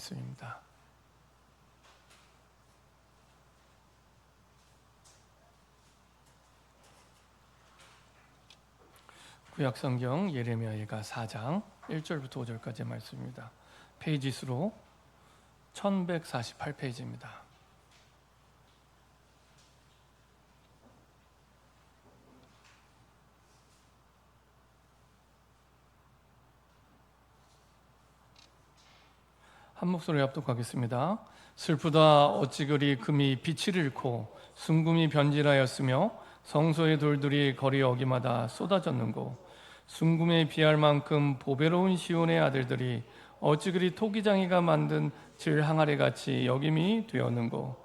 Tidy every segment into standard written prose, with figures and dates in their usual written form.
말씀입니다. 구약성경 예레미야가 4장 1절부터 5절까지의 말씀입니다. 페이지 수로 1148페이지입니다. 한 목소리 합독하겠습니다. 슬프다 어찌 그리 금이 빛을 잃고 순금이 변질하였으며 성소의 돌들이 거리 어기마다 쏟아졌는고 순금에 비할 만큼 보배로운 시온의 아들들이 어찌 그리 토기장이가 만든 질 항아리같이 여김이 되었는고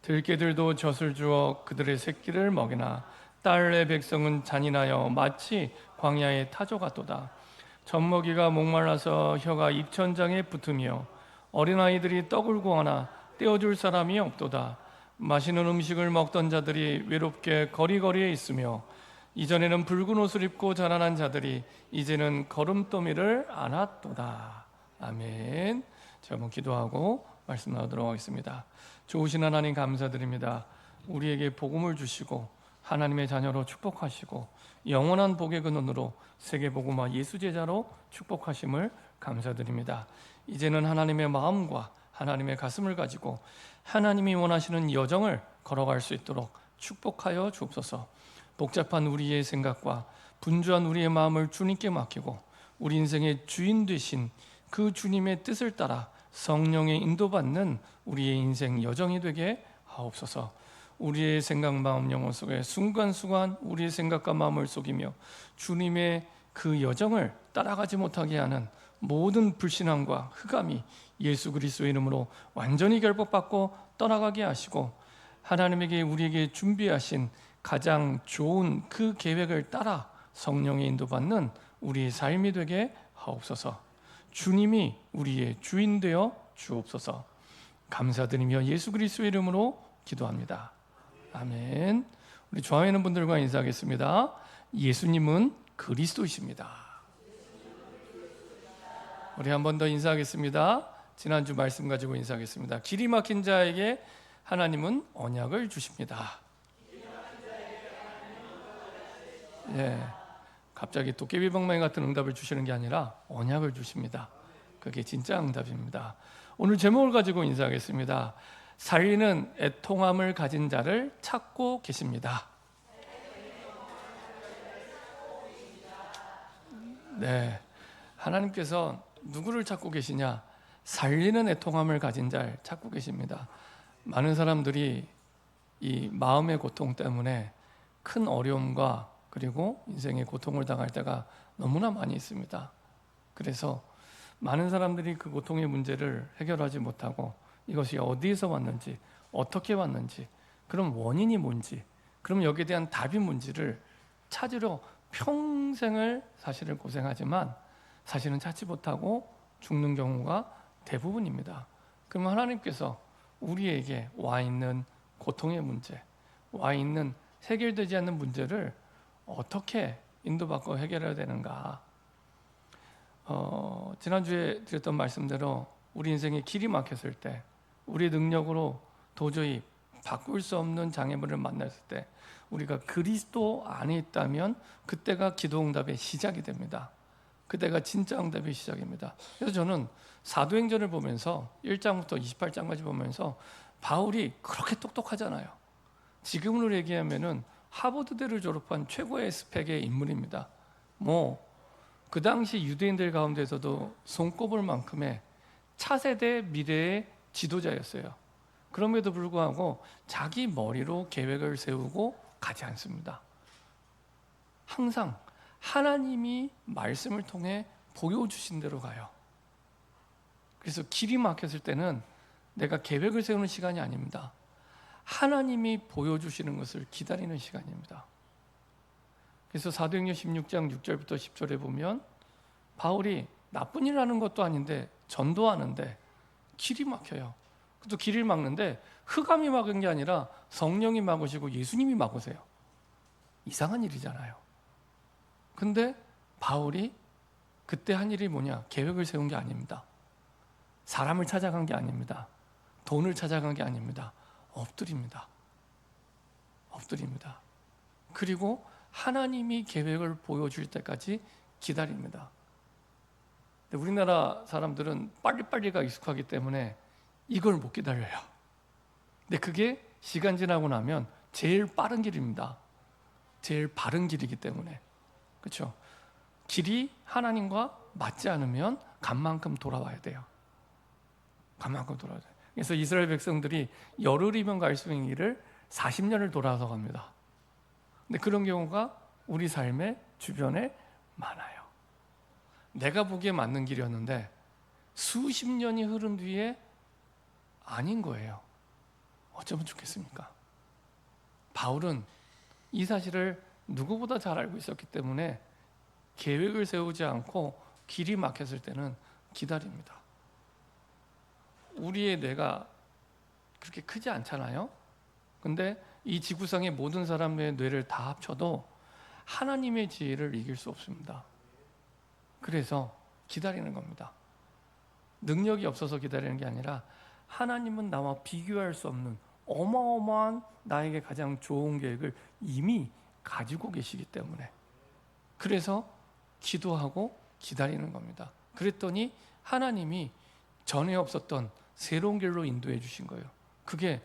들깨들도 젖을 주어 그들의 새끼를 먹이나 딸의 백성은 잔인하여 마치 광야의 타조 같도다. 젖먹이가 목말라서 혀가 입천장에 붙으며 어린아이들이 떡을 구하나 떼어줄 사람이 없도다. 맛있는 음식을 먹던 자들이 외롭게 거리거리에 있으며 이전에는 붉은 옷을 입고 자라난 자들이 이제는 걸음더미를 안았도다. 아멘. 자, 한번 기도하고 말씀 나누도록 하겠습니다. 좋으신 하나님 감사드립니다. 우리에게 복음을 주시고 하나님의 자녀로 축복하시고 영원한 복의 근원으로 세계복음화 예수제자로 축복하심을 감사드립니다. 이제는 하나님의 마음과 하나님의 가슴을 가지고 하나님이 원하시는 여정을 걸어갈 수 있도록 축복하여 주옵소서. 복잡한 우리의 생각과 분주한 우리의 마음을 주님께 맡기고 우리 인생의 주인 되신 그 주님의 뜻을 따라 성령의 인도받는 우리의 인생 여정이 되게 하옵소서. 우리의 생각, 마음, 영혼 속에 순간순간 우리의 생각과 마음을 속이며 주님의 그 여정을 따라가지 못하게 하는 모든 불신앙과 흑암이 예수 그리스도의 이름으로 완전히 결박받고 떠나가게 하시고 하나님에게 우리에게 준비하신 가장 좋은 그 계획을 따라 성령의 인도받는 우리의 삶이 되게 하옵소서. 주님이 우리의 주인 되어 주옵소서. 감사드리며 예수 그리스도의 이름으로 기도합니다. 아멘. 우리 좋아하는 분들과 인사하겠습니다. 예수님은 그리스도이십니다. 우리 한 번 더 인사하겠습니다. 지난주 말씀 가지고 인사하겠습니다. 길이 막힌 자에게 하나님은 언약을 주십니다. 예, 갑자기 도깨비 방망이 같은 응답을 주시는 게 아니라 언약을 주십니다. 그게 진짜 응답입니다. 오늘 제목을 가지고 인사하겠습니다. 살리는 애통함을 가진 자를 찾고 계십니다. 네, 하나님께서 누구를 찾고 계시냐? 살리는 애통함을 가진 자를 찾고 계십니다. 많은 사람들이 이 마음의 고통 때문에 큰 어려움과 그리고 인생의 고통을 당할 때가 너무나 많이 있습니다. 그래서 많은 사람들이 그 고통의 문제를 해결하지 못하고 이것이 어디에서 왔는지, 어떻게 왔는지, 그럼 원인이 뭔지, 그럼 여기에 대한 답이 뭔지를 찾으려 평생을 사실은 고생하지만 사실은 찾지 못하고 죽는 경우가 대부분입니다. 그럼 하나님께서 우리에게 와 있는 고통의 문제, 와 있는 해결되지 않는 문제를 어떻게 인도받고 해결해야 되는가? 지난주에 드렸던 말씀대로 우리 인생에 길이 막혔을 때, 우리의 능력으로 도저히 바꿀 수 없는 장애물을 만났을 때 우리가 그리스도 안에 있다면 그때가 기도 응답의 시작이 됩니다. 그때가 진짜 응답의 시작입니다. 그래서 저는 사도행전을 보면서 1장부터 28장까지 보면서 바울이 그렇게 똑똑하잖아요. 지금으로 얘기하면은 하버드대를 졸업한 최고의 스펙의 인물입니다. 그 당시 유대인들 가운데서도 손꼽을 만큼의 차세대 미래의 지도자였어요. 그럼에도 불구하고 자기 머리로 계획을 세우고 가지 않습니다. 항상 하나님이 말씀을 통해 보여주신 대로 가요. 그래서 길이 막혔을 때는 내가 계획을 세우는 시간이 아닙니다. 하나님이 보여주시는 것을 기다리는 시간입니다. 그래서 사도행전 16장 6절부터 10절에 보면 바울이 나쁜 일을 하는 것도 아닌데 전도하는데 길이 막혀요. 또 길을 막는데 흑암이 막은 게 아니라 성령이 막으시고 예수님이 막으세요. 이상한 일이잖아요. 근데 바울이 그때 한 일이 뭐냐? 계획을 세운 게 아닙니다. 사람을 찾아간 게 아닙니다. 돈을 찾아간 게 아닙니다. 엎드립니다. 엎드립니다. 그리고 하나님이 계획을 보여줄 때까지 기다립니다. 근데 우리나라 사람들은 빨리빨리가 익숙하기 때문에 이걸 못 기다려요. 근데 그게 시간 지나고 나면 제일 빠른 길입니다. 제일 바른 길이기 때문에. 그렇죠? 길이 하나님과 맞지 않으면 간만큼 돌아와야 돼요. 간만큼 돌아와야 돼요. 그래서 이스라엘 백성들이 열흘이면 갈 수 있는 길을 40년을 돌아서 갑니다. 근데 그런 경우가 우리 삶의 주변에 많아요. 내가 보기에 맞는 길이었는데 수십 년이 흐른 뒤에 아닌 거예요. 어쩌면 좋겠습니까? 바울은 이 사실을 누구보다 잘 알고 있었기 때문에 계획을 세우지 않고 길이 막혔을 때는 기다립니다. 우리의 뇌가 그렇게 크지 않잖아요. 근데 이 지구상의 모든 사람의 뇌를 다 합쳐도 하나님의 지혜를 이길 수 없습니다. 그래서 기다리는 겁니다. 능력이 없어서 기다리는 게 아니라 하나님은 나와 비교할 수 없는 어마어마한 나에게 가장 좋은 계획을 이미 가지고 계시기 때문에 그래서 기도하고 기다리는 겁니다. 그랬더니 하나님이 전에 없었던 새로운 길로 인도해 주신 거예요. 그게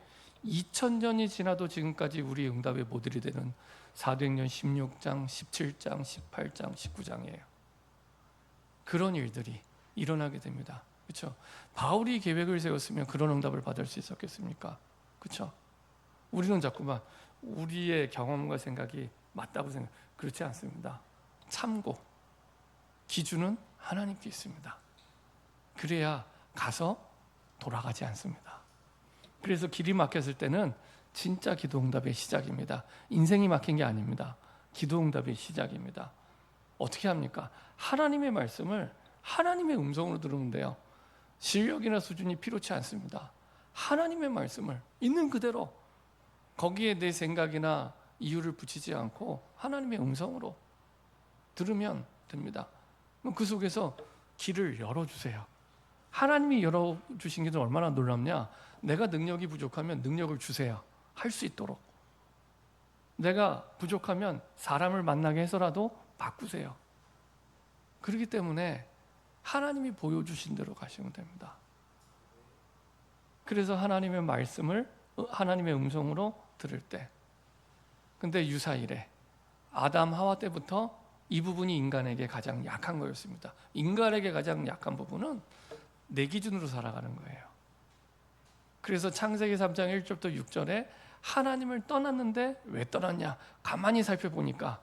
2000년이 지나도 지금까지 우리 응답의 모델이 되는 사도행전 16장, 17장, 18장, 19장이에요. 그런 일들이 일어나게 됩니다. 그렇죠? 바울이 계획을 세웠으면 그런 응답을 받을 수 있었겠습니까? 그렇죠? 우리는 자꾸만 우리의 경험과 생각이 맞다고 생각. 그렇지 않습니다. 참고 기준은 하나님께 있습니다. 그래야 가서 돌아가지 않습니다. 그래서 길이 막혔을 때는 진짜 기도응답의 시작입니다. 인생이 막힌 게 아닙니다. 기도응답의 시작입니다. 어떻게 합니까? 하나님의 말씀을 하나님의 음성으로 들으면 돼요. 실력이나 수준이 필요치 않습니다. 하나님의 말씀을 있는 그대로 거기에 내 생각이나 이유를 붙이지 않고 하나님의 음성으로 들으면 됩니다. 그 속에서 길을 열어주세요. 하나님이 열어주신 게 얼마나 놀랍냐? 내가 능력이 부족하면 능력을 주세요. 할 수 있도록. 내가 부족하면 사람을 만나게 해서라도 바꾸세요. 그렇기 때문에 하나님이 보여주신 대로 가시면 됩니다. 그래서 하나님의 말씀을 하나님의 음성으로 들을 때 근데 유사일에 아담 하와 때부터 이 부분이 인간에게 가장 약한 거였습니다. 인간에게 가장 약한 부분은 내 기준으로 살아가는 거예요. 그래서 창세기 3장 1절부터 6절에 하나님을 떠났는데 왜 떠났냐? 가만히 살펴보니까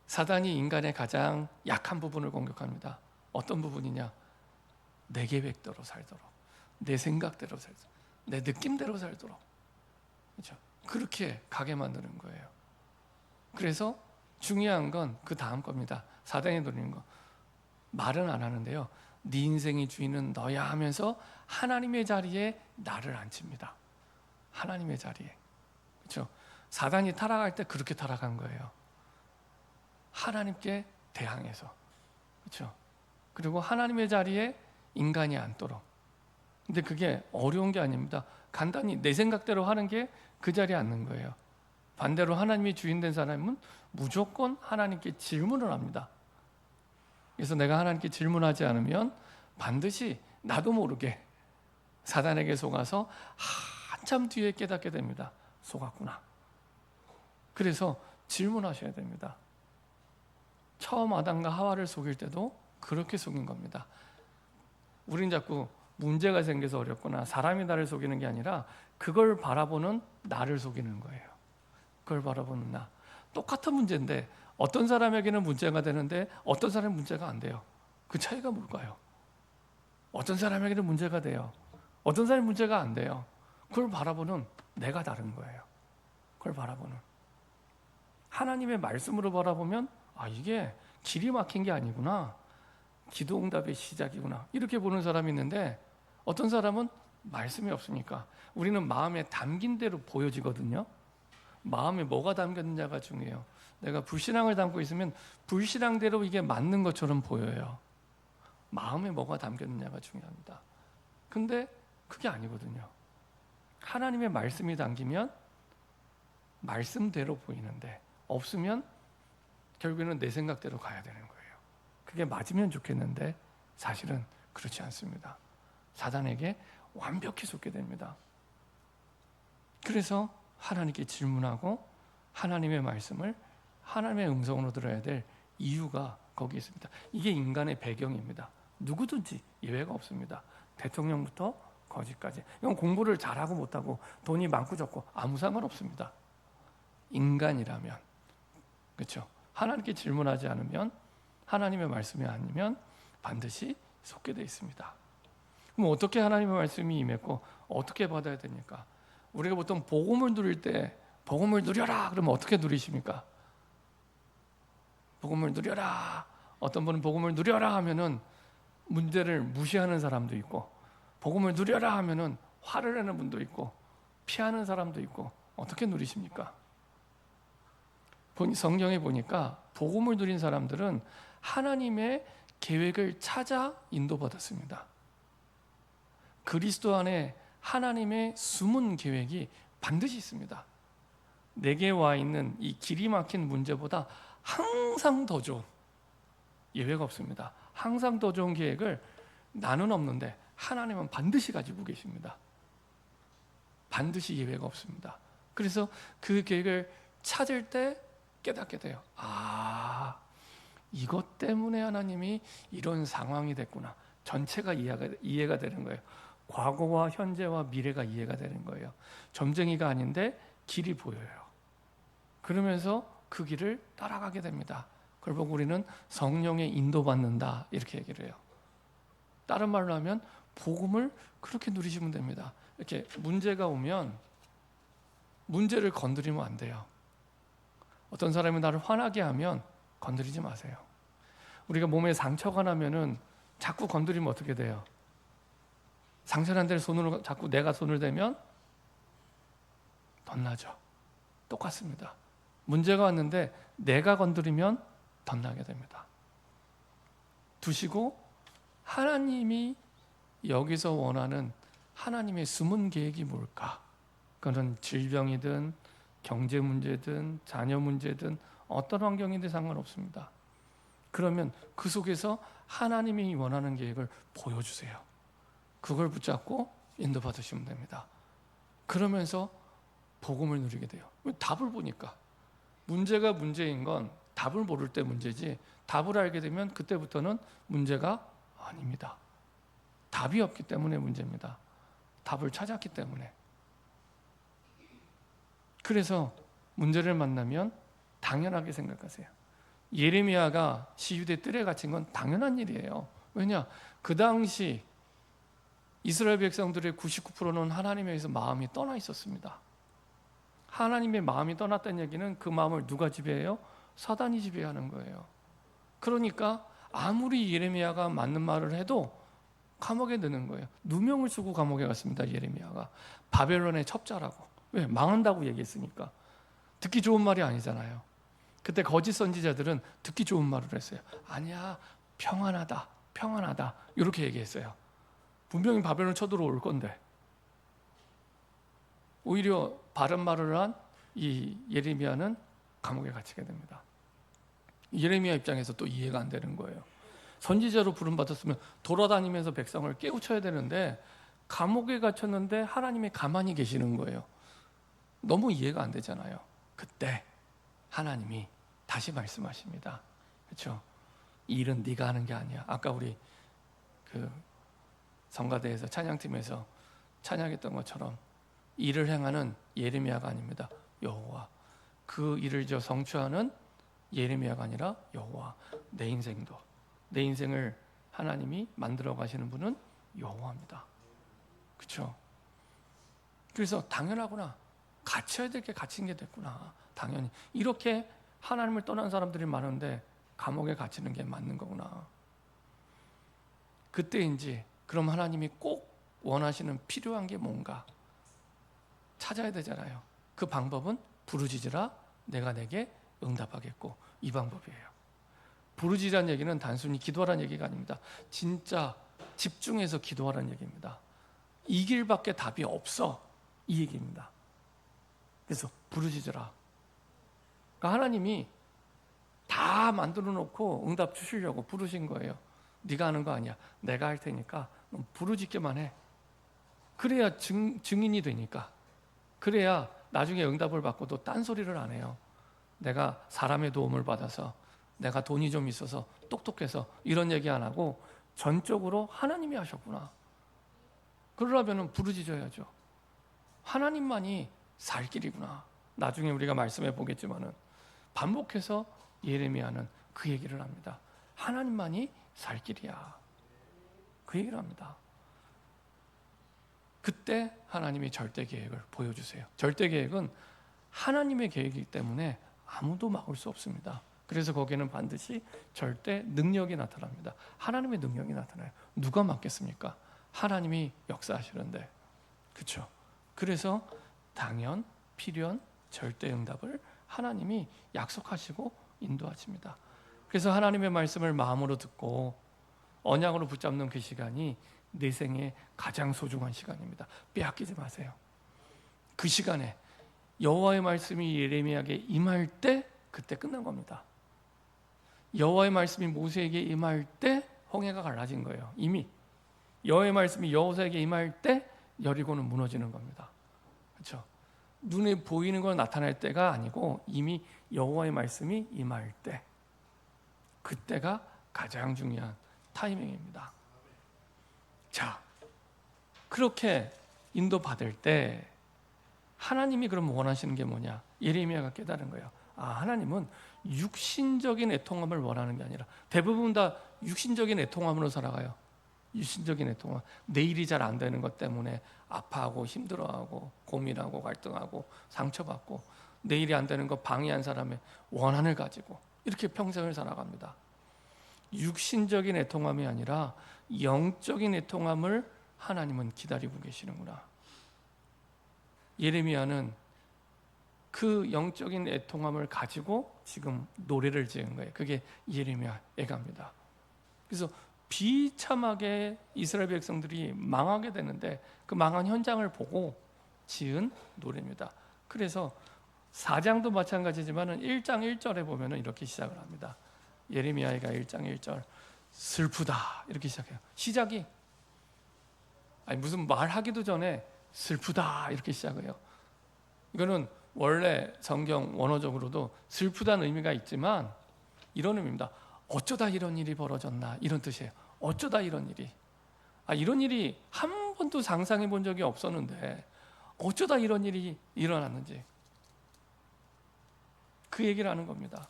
사단이 인간의 가장 약한 부분을 공격합니다. 어떤 부분이냐? 내 계획대로 살도록, 내 생각대로 살도록, 내 느낌대로 살도록. 그렇죠? 그렇게 가게 만드는 거예요. 그래서 중요한 건 그 다음 겁니다. 사단이 노리는 거. 말은 안 하는데요. 네 인생의 주인은 너야 하면서 하나님의 자리에 나를 앉힙니다. 하나님의 자리에. 그렇죠? 사단이 타락할 때 그렇게 타락한 거예요. 하나님께 대항해서. 그렇죠? 그리고 하나님의 자리에 인간이 앉도록. 근데 그게 어려운 게 아닙니다. 간단히 내 생각대로 하는 게 그 자리에 앉는 거예요. 반대로 하나님이 주인 된 사람은 무조건 하나님께 질문을 합니다. 그래서 내가 하나님께 질문하지 않으면 반드시 나도 모르게 사단에게 속아서 한참 뒤에 깨닫게 됩니다. 속았구나. 그래서 질문하셔야 됩니다. 처음 아담과 하와를 속일 때도 그렇게 속인 겁니다. 우린 자꾸 문제가 생겨서 어렵거나 사람이 나를 속이는 게 아니라 그걸 바라보는 나를 속이는 거예요. 그걸 바라보는 나. 똑같은 문제인데 어떤 사람에게는 문제가 되는데 어떤 사람은 문제가 안 돼요. 그 차이가 뭘까요? 어떤 사람에게는 문제가 돼요. 어떤 사람은 문제가 안 돼요. 그걸 바라보는 내가 다른 거예요. 그걸 바라보는. 하나님의 말씀으로 바라보면 이게 길이 막힌 게 아니구나. 기도응답의 시작이구나. 이렇게 보는 사람이 있는데 어떤 사람은 말씀이 없으니까 우리는 마음에 담긴 대로 보여지거든요. 마음에 뭐가 담겼느냐가 중요해요. 내가 불신앙을 담고 있으면 불신앙대로 이게 맞는 것처럼 보여요. 마음에 뭐가 담겼느냐가 중요합니다. 근데 그게 아니거든요. 하나님의 말씀이 담기면 말씀대로 보이는데 없으면 결국에는 내 생각대로 가야 되는 거예요. 그게 맞으면 좋겠는데 사실은 그렇지 않습니다. 사단에게 완벽히 속게 됩니다. 그래서 하나님께 질문하고 하나님의 말씀을 하나님의 음성으로 들어야 될 이유가 거기에 있습니다. 이게 인간의 배경입니다. 누구든지 예외가 없습니다. 대통령부터 거지까지. 이건 공부를 잘하고 못하고 돈이 많고 적고 아무 상관없습니다. 인간이라면, 그렇죠? 하나님께 질문하지 않으면, 하나님의 말씀이 아니면 반드시 속게 되어 있습니다. 그럼 어떻게 하나님의 말씀이 임했고 어떻게 받아야 됩니까? 우리가 보통 복음을 누릴 때 복음을 누려라 그러면 어떻게 누리십니까? 복음을 누려라. 어떤 분은 복음을 누려라 하면은 문제를 무시하는 사람도 있고, 복음을 누려라 하면은 화를 내는 분도 있고, 피하는 사람도 있고. 어떻게 누리십니까? 성경에 보니까 복음을 누린 사람들은 하나님의 계획을 찾아 인도받았습니다. 그리스도 안에 하나님의 숨은 계획이 반드시 있습니다. 내게 와 있는 이 길이 막힌 문제보다 항상 더 좋은, 예외가 없습니다. 항상 더 좋은 계획을 나는 없는데 하나님은 반드시 가지고 계십니다. 반드시 예외가 없습니다. 그래서 그 계획을 찾을 때 깨닫게 돼요. 이것 때문에 하나님이 이런 상황이 됐구나. 전체가 이해가 되는 거예요. 과거와 현재와 미래가 이해가 되는 거예요. 점쟁이가 아닌데 길이 보여요. 그러면서 그 길을 따라가게 됩니다. 그걸 보고 우리는 성령의 인도받는다 이렇게 얘기를 해요. 다른 말로 하면 복음을 그렇게 누리시면 됩니다. 이렇게 문제가 오면 문제를 건드리면 안 돼요. 어떤 사람이 나를 화나게 하면 건드리지 마세요. 우리가 몸에 상처가 나면은 자꾸 건드리면 어떻게 돼요? 상처난 데를 손으로 자꾸 내가 손을 대면 덧나죠. 똑같습니다. 문제가 왔는데 내가 건드리면 덧나게 됩니다. 두시고 하나님이 여기서 원하는 하나님의 숨은 계획이 뭘까? 그건 질병이든 경제 문제든 자녀 문제든 어떤 환경이든 상관없습니다. 그러면 그 속에서 하나님이 원하는 계획을 보여주세요. 그걸 붙잡고 인도받으시면 됩니다. 그러면서 복음을 누리게 돼요. 답을 보니까. 문제가 문제인 건 답을 모를 때 문제지, 답을 알게 되면 그때부터는 문제가 아닙니다. 답이 없기 때문에 문제입니다. 답을 찾았기 때문에. 그래서 문제를 만나면 당연하게 생각하세요. 예레미야가 시유대 뜰에 갇힌 건 당연한 일이에요. 왜냐? 그 당시 이스라엘 백성들의 99%는 하나님에 의해서 마음이 떠나 있었습니다. 하나님의 마음이 떠났다는 얘기는 그 마음을 누가 지배해요? 사단이 지배하는 거예요. 그러니까 아무리 예레미야가 맞는 말을 해도 감옥에 넣는 거예요. 누명을 쓰고 감옥에 갔습니다. 예레미야가. 바벨론의 첩자라고. 왜? 망한다고 얘기했으니까. 듣기 좋은 말이 아니잖아요. 그때 거짓 선지자들은 듣기 좋은 말을 했어요. 아니야, 평안하다, 평안하다 이렇게 얘기했어요. 분명히 바벨론 쳐들어올 건데 오히려 바른 말을 한 이 예레미야는 감옥에 갇히게 됩니다. 예레미야 입장에서 또 이해가 안 되는 거예요. 선지자로 부름받았으면 돌아다니면서 백성을 깨우쳐야 되는데 감옥에 갇혔는데 하나님이 가만히 계시는 거예요. 너무 이해가 안 되잖아요. 그때 하나님이 다시 말씀하십니다. 그렇죠? 이 일은 네가 하는 게 아니야. 아까 우리 그 성가대에서 찬양팀에서 찬양했던 것처럼 일을 행하는 예레미야가 아닙니다. 여호와. 그 일을 성취하는 예레미야가 아니라 여호와. 내 인생도, 내 인생을 하나님이 만들어 가시는 분은 여호와입니다. 그렇죠? 그래서 당연하구나. 갇혀야 될 게 갇힌 게 됐구나. 당연히 이렇게 하나님을 떠난 사람들이 많은데 감옥에 갇히는 게 맞는 거구나. 그때인지 그럼 하나님이 꼭 원하시는 필요한 게 뭔가 찾아야 되잖아요. 그 방법은 부르짖으라 내가 내게 응답하겠고, 이 방법이에요. 부르짖으라는 얘기는 단순히 기도하라는 얘기가 아닙니다. 진짜 집중해서 기도하라는 얘기입니다. 이 길밖에 답이 없어, 이 얘기입니다. 그래서 부르짖으라. 그러니까 하나님이 다 만들어 놓고 응답 주시려고 부르신 거예요. 네가 하는 거 아니야. 내가 할 테니까 넌 부르짖기만 해. 그래야 증인이 되니까. 그래야 나중에 응답을 받고도 딴소리를 안 해요. 내가 사람의 도움을 받아서, 내가 돈이 좀 있어서, 똑똑해서 이런 얘기 안 하고 전적으로 하나님이 하셨구나. 그러려면 부르짖어야죠. 하나님만이 살 길이구나. 나중에 우리가 말씀해 보겠지만은 반복해서 예레미야는 그 얘기를 합니다. 하나님만이 살 길이야. 그 얘기를 합니다. 그때 하나님이 절대 계획을 보여주세요. 절대 계획은 하나님의 계획이기 때문에 아무도 막을 수 없습니다. 그래서 거기에는 반드시 절대 능력이 나타납니다. 하나님의 능력이 나타나요. 누가 막겠습니까? 하나님이 역사하시는데. 그렇죠? 그래서 당연, 필연, 절대 응답을 하나님이 약속하시고 인도하십니다. 그래서 하나님의 말씀을 마음으로 듣고 언약으로 붙잡는 그 시간이 내 생에 가장 소중한 시간입니다. 빼앗기지 마세요. 그 시간에 여호와의 말씀이 예레미야에게 임할 때 그때 끝난 겁니다. 여호와의 말씀이 모세에게 임할 때 홍해가 갈라진 거예요. 이미 여호와의 말씀이 여호사에게 임할 때 여리고는 무너지는 겁니다. 그렇죠? 눈에 보이는 걸 나타날 때가 아니고 이미 여호와의 말씀이 임할 때, 그때가 가장 중요한 타이밍입니다. 자, 그렇게 인도받을 때 하나님이 그럼 원하시는 게 뭐냐? 예레미야가 깨달은 거예요. 아, 하나님은 육신적인 애통함을 원하는 게 아니라, 대부분 다 육신적인 애통함으로 살아가요. 육신적인 애통함, 내일이 잘 안 되는 것 때문에 아파하고 힘들어하고 고민하고 갈등하고 상처받고, 내일이 안 되는 것 방해한 사람의 원한을 가지고 이렇게 평생을 살아갑니다. 육신적인 애통함이 아니라 영적인 애통함을 하나님은 기다리고 계시는구나. 예레미야는 그 영적인 애통함을 가지고 지금 노래를 지은 거예요. 그게 예레미야 애가입니다. 그래서 비참하게 이스라엘 백성들이 망하게 되는데 그 망한 현장을 보고 지은 노래입니다. 그래서 4장도 마찬가지지만 1장 1절에 보면 이렇게 시작을 합니다. 예레미야가 1장 1절 슬프다 이렇게 시작해요. 시작이 무슨 말하기도 전에 슬프다 이렇게 시작해요. 이거는 원래 성경 원어적으로도 슬프다는 의미가 있지만 이런 의미입니다. 어쩌다 이런 일이 벌어졌나 이런 뜻이에요. 어쩌다 이런 일이, 이런 일이 한 번도 상상해 본 적이 없었는데 어쩌다 이런 일이 일어났는지 그 얘기를 하는 겁니다.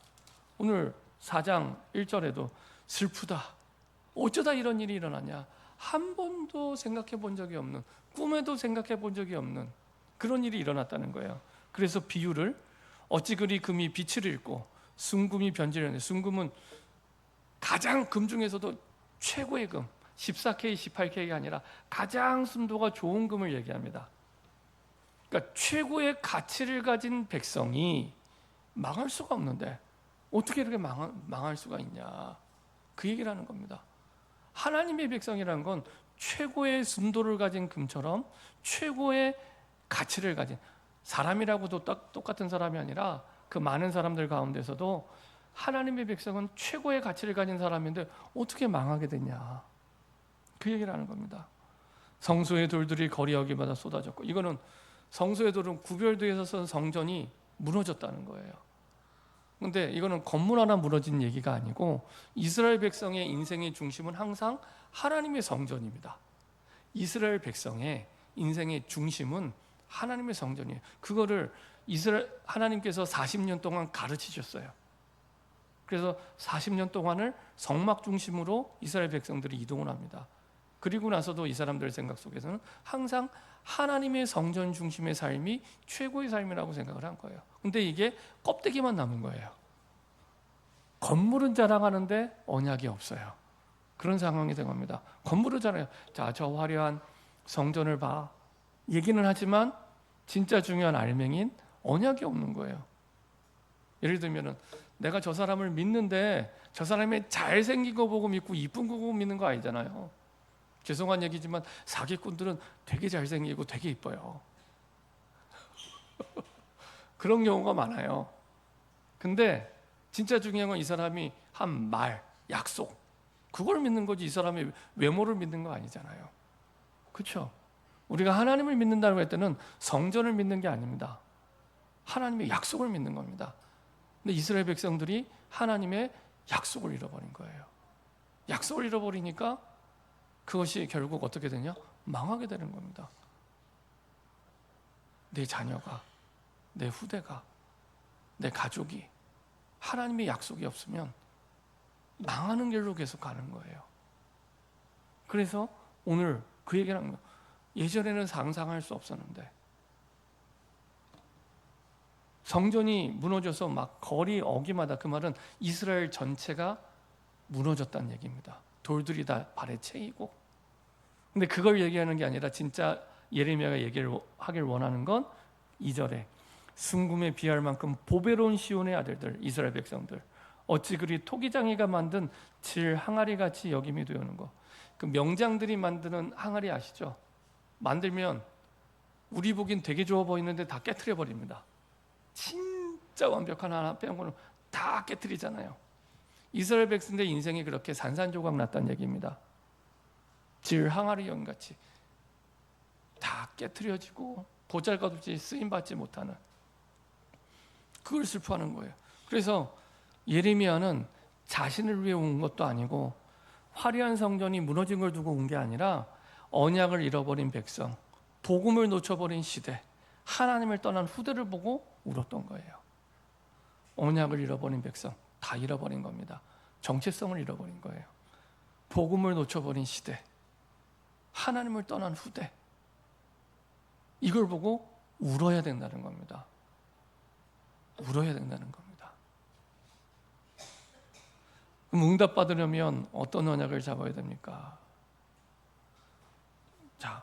오늘 4장 1절에도 슬프다, 어쩌다 이런 일이 일어나냐, 한 번도 생각해 본 적이 없는, 꿈에도 생각해 본 적이 없는 그런 일이 일어났다는 거예요. 그래서 비유를 어찌 그리 금이 빛을 잃고 순금이 변질하냐. 순금은 가장 금 중에서도 최고의 금, 14K, 18K가 아니라 가장 순도가 좋은 금을 얘기합니다. 그러니까 최고의 가치를 가진 백성이 망할 수가 없는데 어떻게 이렇게 망할 수가 있냐, 그 얘기를 하는 겁니다. 하나님의 백성이라는 건 최고의 순도를 가진 금처럼 최고의 가치를 가진, 사람이라고도 똑같은 사람이 아니라 그 많은 사람들 가운데서도 하나님의 백성은 최고의 가치를 가진 사람인데 어떻게 망하게 됐냐, 그 얘기를 하는 겁니다. 성소의 돌들이 거리 어귀마다 쏟아졌고, 이거는 성소의 돌은 구별되어서 선 성전이 무너졌다는 거예요. 근데 이거는 건물 하나 무너진 얘기가 아니고 이스라엘 백성의 인생의 중심은 항상 하나님의 성전입니다. 이스라엘 백성의 인생의 중심은 하나님의 성전이에요. 그거를 하나님께서 40년 동안 가르치셨어요. 그래서 40년 동안을 성막 중심으로 이스라엘 백성들이 이동을 합니다. 그리고 나서도 이 사람들 생각 속에서는 항상 하나님의 성전 중심의 삶이 최고의 삶이라고 생각을 한 거예요. 근데 이게 껍데기만 남은 거예요. 건물은 자랑하는데 언약이 없어요. 그런 상황이 된 겁니다. 건물은 자랑해요. 자, 저 화려한 성전을 봐, 얘기는 하지만 진짜 중요한 알맹이인 언약이 없는 거예요. 예를 들면 내가 저 사람을 믿는데 저 사람이 잘생긴 거 보고 믿고 이쁜 거 보고 믿는 거 아니잖아요. 죄송한 얘기지만 사기꾼들은 되게 잘생기고 되게 이뻐요. 그런 경우가 많아요. 근데 진짜 중요한 건 이 사람이 한 말, 약속, 그걸 믿는 거지 이 사람의 외모를 믿는 거 아니잖아요. 그렇죠? 우리가 하나님을 믿는다고 할 때는 성전을 믿는 게 아닙니다. 하나님의 약속을 믿는 겁니다. 근데 이스라엘 백성들이 하나님의 약속을 잃어버린 거예요. 약속을 잃어버리니까 그것이 결국 어떻게 되냐? 망하게 되는 겁니다. 내 자녀가, 내 후대가, 내 가족이 하나님의 약속이 없으면 망하는 길로 계속 가는 거예요. 그래서 오늘 그 얘기를 한 거예요. 예전에는 상상할 수 없었는데 성전이 무너져서 막 거리 어귀마다, 그 말은 이스라엘 전체가 무너졌다는 얘기입니다. 돌들이 다 발에 채이고. 근데 그걸 얘기하는 게 아니라 진짜 예레미야가 얘기를 하길 원하는 건 2절에 순금에 비할 만큼 보배로운 시온의 아들들, 이스라엘 백성들, 어찌 그리 토기장이가 만든 질 항아리 같이 여김이 되오는 거. 그 명장들이 만드는 항아리 아시죠? 만들면 우리 보기엔 되게 좋아 보이는데 다 깨트려 버립니다. 진짜 완벽한 하나 빼온 거는 다 깨트리잖아요. 이스라엘 백성들 인생이 그렇게 산산조각 났다는 얘기입니다. 질 항아리 연같이 다 깨트려지고 보잘것없이 쓰임받지 못하는, 그걸 슬퍼하는 거예요. 그래서 예레미야는 자신을 위해 온 것도 아니고 화려한 성전이 무너진 걸 두고 온 게 아니라 언약을 잃어버린 백성, 복음을 놓쳐버린 시대, 하나님을 떠난 후대를 보고 울었던 거예요. 언약을 잃어버린 백성, 다 잃어버린 겁니다. 정체성을 잃어버린 거예요. 복음을 놓쳐버린 시대, 하나님을 떠난 후대, 이걸 보고 울어야 된다는 겁니다. 울어야 된다는 겁니다. 그럼 응답받으려면 어떤 언약을 잡아야 됩니까? 자,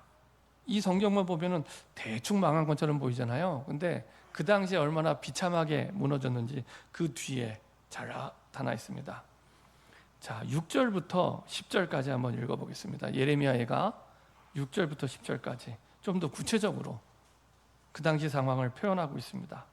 이 성경만 보면은 대충 망한 것처럼 보이잖아요. 근데 그 당시에 얼마나 비참하게 무너졌는지 그 뒤에 잘 나타나 있습니다. 자, 6절부터 10절까지 한번 읽어보겠습니다. 예레미야가 6절부터 10절까지 좀 더 구체적으로 그 당시 상황을 표현하고 있습니다.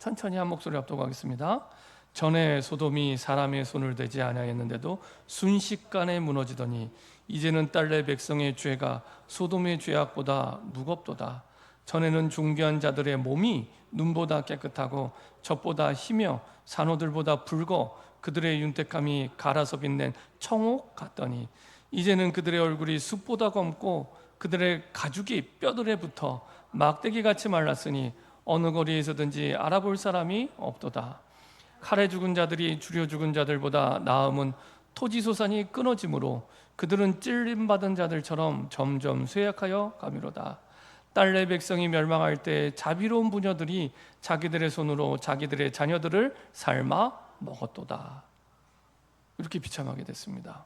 천천히 한 목소리 합독하겠습니다. 전에 소돔이 사람의 손을 대지 아니하였는데도 순식간에 무너지더니 이제는 딸내 백성의 죄가 소돔의 죄악보다 무겁도다. 전에는 중귀한 자들의 몸이 눈보다 깨끗하고 젖보다 희며 산호들보다 붉어 그들의 윤택함이 갈아서 빛낸 청옥 같더니 이제는 그들의 얼굴이 숯보다 검고 그들의 가죽이 뼈들에 붙어 막대기같이 말랐으니 어느 거리에서든지 알아볼 사람이 없도다. 칼에 죽은 자들이 주려 죽은 자들보다 나음은 토지소산이 끊어지므로 그들은 찔림받은 자들처럼 점점 쇠약하여 가미로다. 딸내 백성이 멸망할 때 자비로운 부녀들이 자기들의 손으로 자기들의 자녀들을 삶아 먹었도다. 이렇게 비참하게 됐습니다.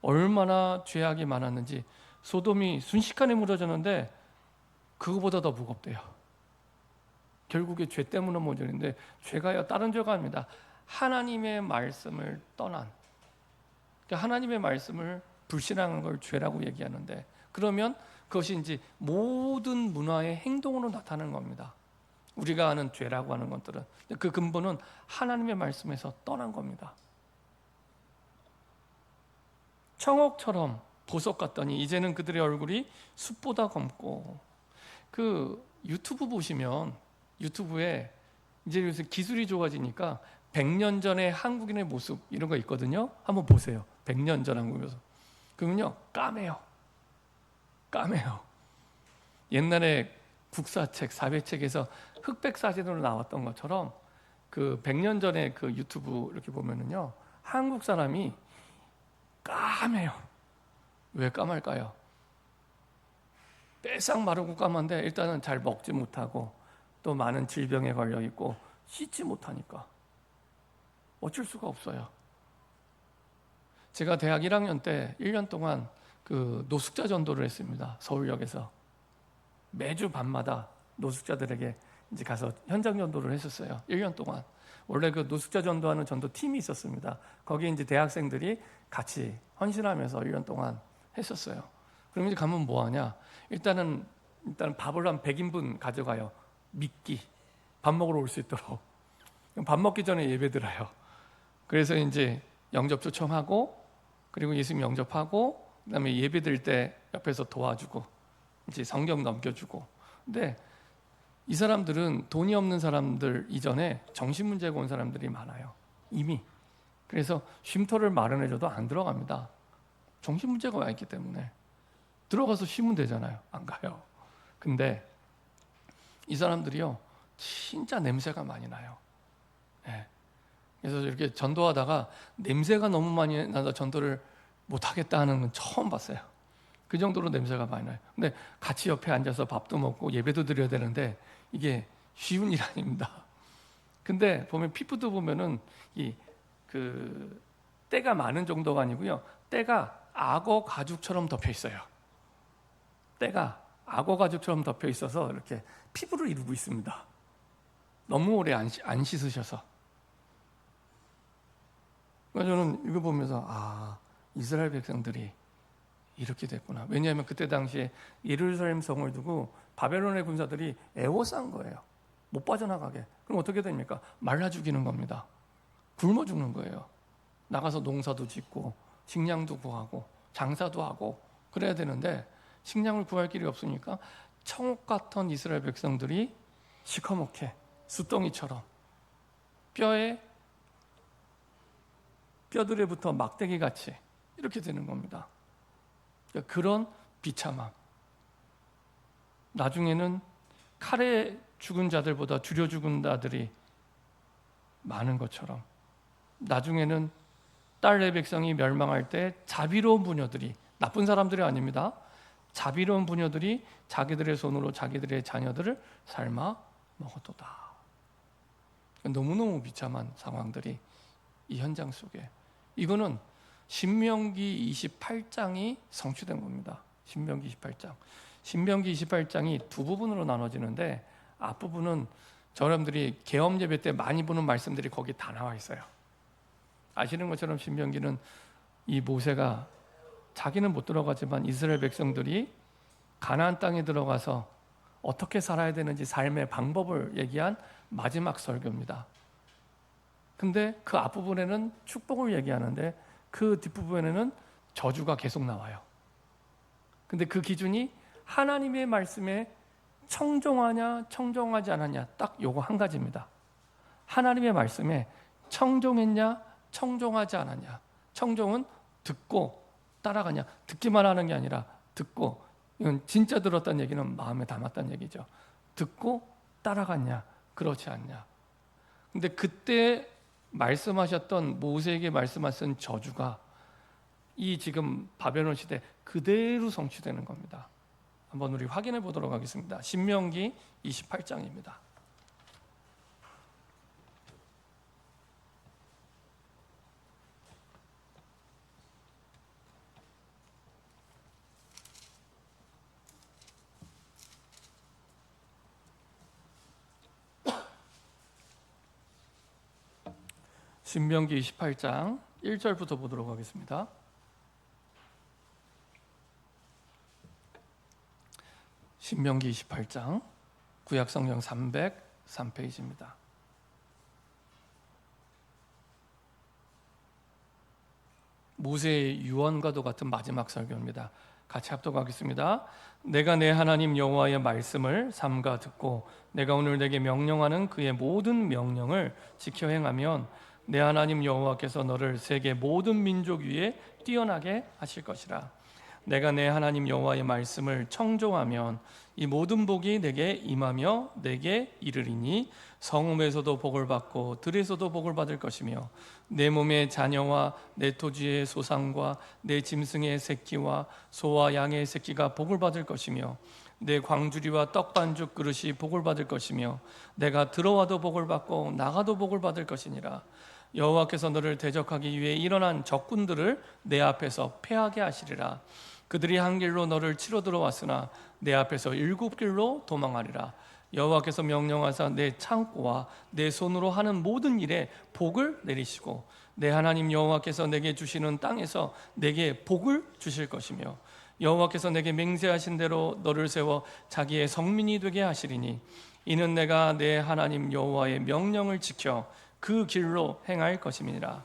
얼마나 죄악이 많았는지. 소돔이 순식간에 무너졌는데 그거보다 더 무겁대요. 결국에 죄 때문에 무너졌는데 죄가요 다른 죄가 아닙니다. 하나님의 말씀을 떠난, 그러니까 하나님의 말씀을 불신하는 걸 죄라고 얘기하는데, 그러면 그것이 이제 모든 문화의 행동으로 나타나는 겁니다. 우리가 아는 죄라고 하는 것들은 그 근본은 하나님의 말씀에서 떠난 겁니다. 청옥처럼 보석 같더니 이제는 그들의 얼굴이 숯보다 검고. 그 유튜브 보시면 유튜브에 이제 요새 기술이 좋아지니까 100년 전의 한국인의 모습 이런 거 있거든요. 한번 보세요. 100년 전 한국 모습. 그러면요 까매요. 까매요. 옛날에 국사책, 사배책에서 흑백 사진으로 나왔던 것처럼 그 100년 전에 그 유튜브 이렇게 보면은요 한국 사람이 까매요. 왜 까말까요? 빼싹 마르고 까만데 일단은 잘 먹지 못하고 또 많은 질병에 걸려 있고 씻지 못하니까 어쩔 수가 없어요. 제가 대학 1학년 때 1년 동안 그 노숙자 전도를 했습니다. 서울역에서 매주 밤마다 노숙자들에게 이제 가서 현장 전도를 했었어요. 1년 동안 원래 그 노숙자 전도하는 전도 팀이 있었습니다. 거기에 이제 대학생들이 같이 헌신하면서 1년 동안 했었어요. 그럼 이제 가면 뭐 하냐? 일단 밥을 한 100인분 가져가요. 미끼. 밥 먹으러 올 수 있도록. 그럼 밥 먹기 전에 예배 드려요. 그래서 이제 영접 초청하고, 그리고 예수님 영접하고, 그다음에 예배 드릴 때 옆에서 도와주고, 이제 성경 넘겨주고. 근데 이 사람들은 돈이 없는 사람들 이전에 정신 문제가 온 사람들이 많아요. 이미. 그래서 쉼터를 마련해줘도 안 들어갑니다. 정신 문제가 와 있기 때문에. 들어가서 쉬면 되잖아요. 안 가요. 근데 이 사람들이요, 진짜 냄새가 많이 나요. 네. 그래서 이렇게 전도하다가 냄새가 너무 많이 나서 전도를 못 하겠다 하는 건 처음 봤어요. 그 정도로 냄새가 많이 나요. 근데 같이 옆에 앉아서 밥도 먹고 예배도 드려야 되는데 이게 쉬운 일 아닙니다. 근데 보면 피부도 보면은 때가 많은 정도가 아니고요. 때가 악어 가죽처럼 덮여 있어요. 때가 악어 가죽처럼 덮여 있어서 이렇게 피부를 이루고 있습니다. 너무 오래 안 씻으셔서. 저는 이거 보면서 이스라엘 백성들이 이렇게 됐구나. 왜냐하면 그때 당시에 예루살렘 성을 두고 바벨론의 군사들이 애워싼 거예요. 못 빠져나가게. 그럼 어떻게 됩니까? 말라 죽이는 겁니다. 굶어 죽는 거예요. 나가서 농사도 짓고 식량도 구하고 장사도 하고 그래야 되는데 식량을 구할 길이 없으니까 청옥 같은 이스라엘 백성들이 시커멓게 숫덩이처럼 뼈들에 붙어 막대기 같이 이렇게 되는 겁니다. 그러니까 그런 비참함. 나중에는 칼에 죽은 자들보다 줄여 죽은 자들이 많은 것처럼, 나중에는 딸의 백성이 멸망할 때 자비로운 부녀들이, 나쁜 사람들이 아닙니다, 자비로운 부녀들이 자기들의 손으로 자기들의 자녀들을 삶아 먹었도다. 너무너무 비참한 상황들이 이 현장 속에. 이거는 신명기 28장이 성취된 겁니다. 신명기 28장. 신명기 28장이 두 부분으로 나눠지는데 앞부분은 여러분들이 계엄 예배 때 많이 보는 말씀들이 거기 다 나와 있어요. 아시는 것처럼 신명기는 이 모세가 자기는 못 들어가지만 이스라엘 백성들이 가나안 땅에 들어가서 어떻게 살아야 되는지 삶의 방법을 얘기한 마지막 설교입니다. 근데 그 앞부분에는 축복을 얘기하는데 그 뒷부분에는 저주가 계속 나와요. 근데 그 기준이 하나님의 말씀에 청종하냐 청종하지 않았냐, 딱 요거 한 가지입니다. 하나님의 말씀에 청종했냐 청종하지 않았냐. 청종은 듣고 따라가냐, 듣기만 하는 게 아니라 듣고, 이건 진짜 들었다는 얘기는 마음에 담았다는 얘기죠. 듣고 따라갔냐 그렇지 않냐. 근데 그때 말씀하셨던 모세에게 말씀하신 저주가 이 지금 바벨론 시대 그대로 성취되는 겁니다. 한번 우리 확인해 보도록 하겠습니다. 신명기 28장입니다. 신명기 28장 1절부터 보도록 하겠습니다. 신명기 28장 구약성경 303페이지입니다. 모세의 유언과도 같은 마지막 설교입니다. 같이 합독하겠습니다. 내가 내 하나님 여호와의 말씀을 삼가 듣고 내가 오늘 내게 명령하는 그의 모든 명령을 지켜 행하면 내 하나님 여호와께서 너를 세계 모든 민족 위에 뛰어나게 하실 것이라. 내가 내 하나님 여호와의 말씀을 청종하면 이 모든 복이 내게 임하며 내게 이르리니 성읍에서도 복을 받고 들에서도 복을 받을 것이며 내 몸의 자녀와 내 토지의 소상과 내 짐승의 새끼와 소와 양의 새끼가 복을 받을 것이며 내 광주리와 떡반죽 그릇이 복을 받을 것이며 내가 들어와도 복을 받고 나가도 복을 받을 것이니라. 여호와께서 너를 대적하기 위해 일어난 적군들을 내 앞에서 패하게 하시리라. 그들이 한 길로 너를 치러 들어왔으나 내 앞에서 7길로 도망하리라. 여호와께서 명령하사 내 창고와 내 손으로 하는 모든 일에 복을 내리시고 내 하나님 여호와께서 내게 주시는 땅에서 내게 복을 주실 것이며 여호와께서 내게 맹세하신 대로 너를 세워 자기의 성민이 되게 하시리니 이는 내가 내 하나님 여호와의 명령을 지켜 그 길로 행할 것임이니라.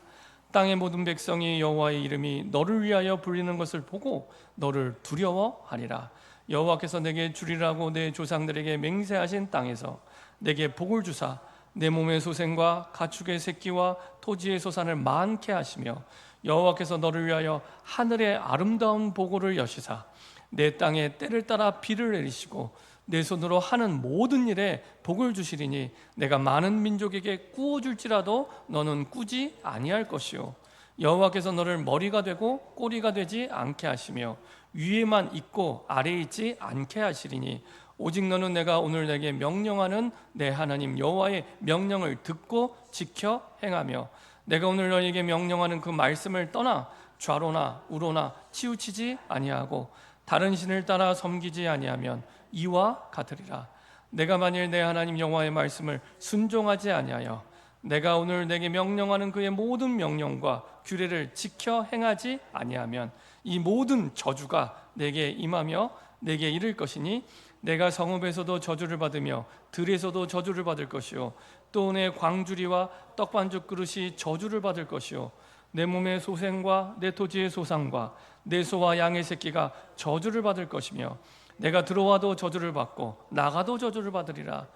땅의 모든 백성이 여호와의 이름이 너를 위하여 불리는 것을 보고 너를 두려워하리라. 여호와께서 내게 주리라고 내 조상들에게 맹세하신 땅에서 내게 복을 주사 내 몸의 소생과 가축의 새끼와 토지의 소산을 많게 하시며 여호와께서 너를 위하여 하늘의 아름다운 보고를 여시사 내 땅에 때를 따라 비를 내리시고 내 손으로 하는 모든 일에 복을 주시리니 내가 많은 민족에게 꾸어줄지라도 너는 꾸지 아니할 것이요 여호와께서 너를 머리가 되고 꼬리가 되지 않게 하시며 위에만 있고 아래에 있지 않게 하시리니 오직 너는 내가 오늘 내게 명령하는 내 하나님 여호와의 명령을 듣고 지켜 행하며 내가 오늘 너에게 명령하는 그 말씀을 떠나 좌로나 우로나 치우치지 아니하고 다른 신을 따라 섬기지 아니하면 이와 같으리라. 내가 만일 내 하나님 여호와의 말씀을 순종하지 아니하여 내가 오늘 내게 명령하는 그의 모든 명령과 규례를 지켜 행하지 아니하면 이 모든 저주가 내게 임하며 내게 이를 것이니 내가 성읍에서도 저주를 받으며 들에서도 저주를 받을 것이요 또 내 광주리와 떡반죽 그릇이 저주를 받을 것이요 내 몸의 소생과 내 토지의 소상과 내 소와 양의 새끼가 저주를 받을 것이며 내가 들어와도 저주를 받고 나가도 저주를 받으리라.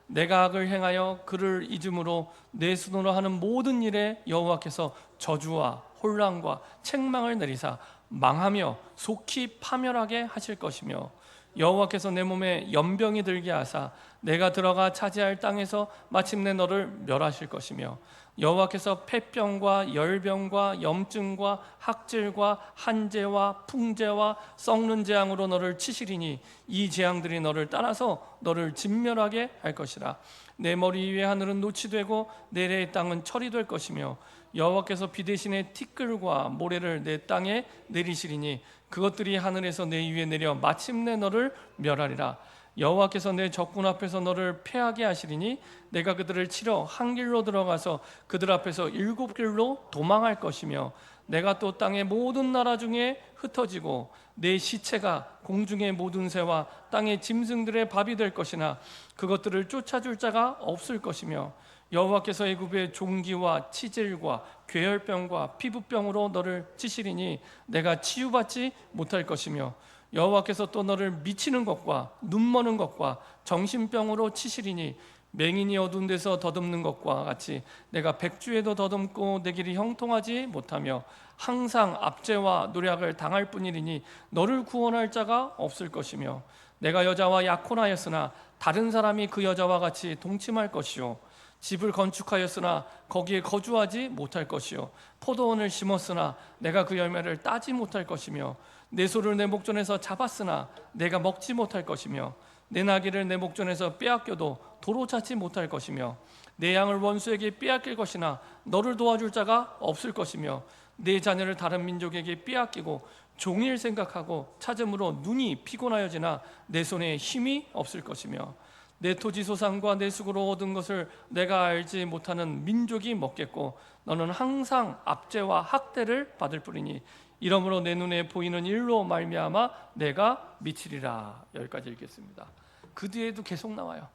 내가 악을 행하여 그를 잊음으로 내 손으로 하는 모든 일에 여호와께서 저주와 혼란과 책망을 내리사 망하며 속히 파멸하게 하실 것이며 여호와께서 내 몸에 연병이 들게 하사 내가 들어가 차지할 땅에서 마침내 너를 멸하실 것이며 여호와께서 폐병과 열병과 염증과 학질과 한재와 풍재와 썩는 재앙으로 너를 치시리니 이 재앙들이 너를 따라서 너를 진멸하게 할 것이라. 내 머리 위에 하늘은 노치 되고 내래의 땅은 철이 될 것이며 여호와께서 비 대신에 티끌과 모래를 내 땅에 내리시리니 그것들이 하늘에서 내 위에 내려 마침내 너를 멸하리라. 여호와께서 내 적군 앞에서 너를 패하게 하시리니 내가 그들을 치러 한 길로 들어가서 그들 앞에서 7길로 도망할 것이며 내가 또 땅의 모든 나라 중에 흩어지고 내 시체가 공중의 모든 새와 땅의 짐승들의 밥이 될 것이나 그것들을 쫓아줄 자가 없을 것이며 여호와께서 애굽의 종기와 치질과 괴혈병과 피부병으로 너를 치시리니 내가 치유받지 못할 것이며 여호와께서 또 너를 미치는 것과 눈머는 것과 정신병으로 치시리니 맹인이 어두운 데서 더듬는 것과 같이 내가 백주에도 더듬고 내 길이 형통하지 못하며 항상 압제와 노략을 당할 뿐이니 너를 구원할 자가 없을 것이며 내가 여자와 약혼하였으나 다른 사람이 그 여자와 같이 동침할 것이요 집을 건축하였으나 거기에 거주하지 못할 것이요 포도원을 심었으나 내가 그 열매를 따지 못할 것이며 내 소를 내 목전에서 잡았으나 내가 먹지 못할 것이며 내 나귀를 내 목전에서 빼앗겨도 도로 찾지 못할 것이며 내 양을 원수에게 빼앗길 것이나 너를 도와줄 자가 없을 것이며 내 자녀를 다른 민족에게 빼앗기고 종일 생각하고 찾음으로 눈이 피곤하여지나 내 손에 힘이 없을 것이며 내 토지 소산과 내 수고로 얻은 것을 내가 알지 못하는 민족이 먹겠고 너는 항상 압제와 학대를 받을 뿐이니 이러므로 내 눈에 보이는 일로 말미암아 내가 미치리라. 여기까지 읽겠습니다. 그 뒤에도 계속 나와요.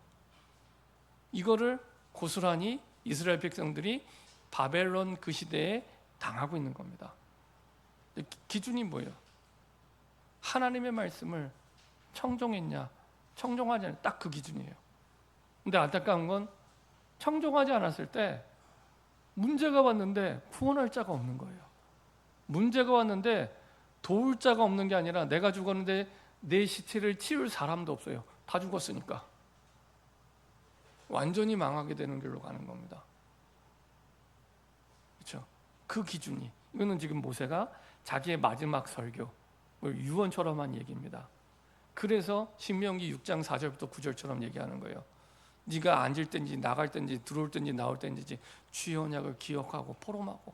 이거를 고스란히 이스라엘 백성들이 바벨론 그 시대에 당하고 있는 겁니다. 기준이 뭐예요? 하나님의 말씀을 청종했냐 청종하지 않냐 딱 그 기준이에요. 근데 안타까운 건 청종하지 않았을 때 문제가 왔는데 구원할 자가 없는 거예요. 문제가 왔는데 도울 자가 없는 게 아니라 내가 죽었는데 내 시체를 치울 사람도 없어요. 다 죽었으니까. 완전히 망하게 되는 길로 가는 겁니다. 그렇죠? 그 기준이 이거는 지금 모세가 자기의 마지막 설교 유언처럼 한 얘기입니다. 그래서 신명기 6장 4절부터 9절처럼 얘기하는 거예요. 네가 앉을 땐지 나갈 땐지 들어올 땐지 나올 땐지 주의 언약을 기억하고 포럼하고.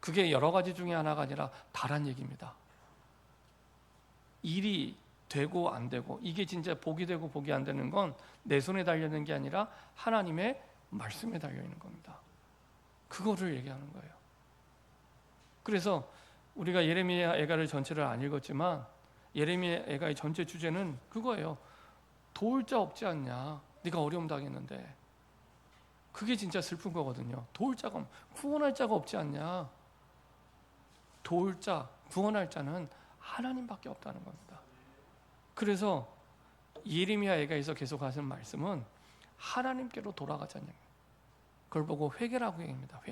그게 여러 가지 중에 하나가 아니라 다란 얘기입니다. 일이 되고 안 되고, 이게 진짜 복이 되고 복이 안 되는 건 내 손에 달려있는 게 아니라 하나님의 말씀에 달려있는 겁니다. 그거를 얘기하는 거예요. 그래서 우리가 예레미야 애가를 전체를 안 읽었지만 예레미야 애가의 전체 주제는 그거예요. 도울 자 없지 않냐, 네가 어려움 당했는데. 그게 진짜 슬픈 거거든요. 도울 자가, 구원할 자가 없지 않냐. 도울 자, 구원할 자는 하나님밖에 없다는 겁니다. 그래서 예레미야 애가에서 계속 하시는 말씀은 하나님께로 돌아가자는 얘기예요. 그걸 보고 회개라고 얘기합니다.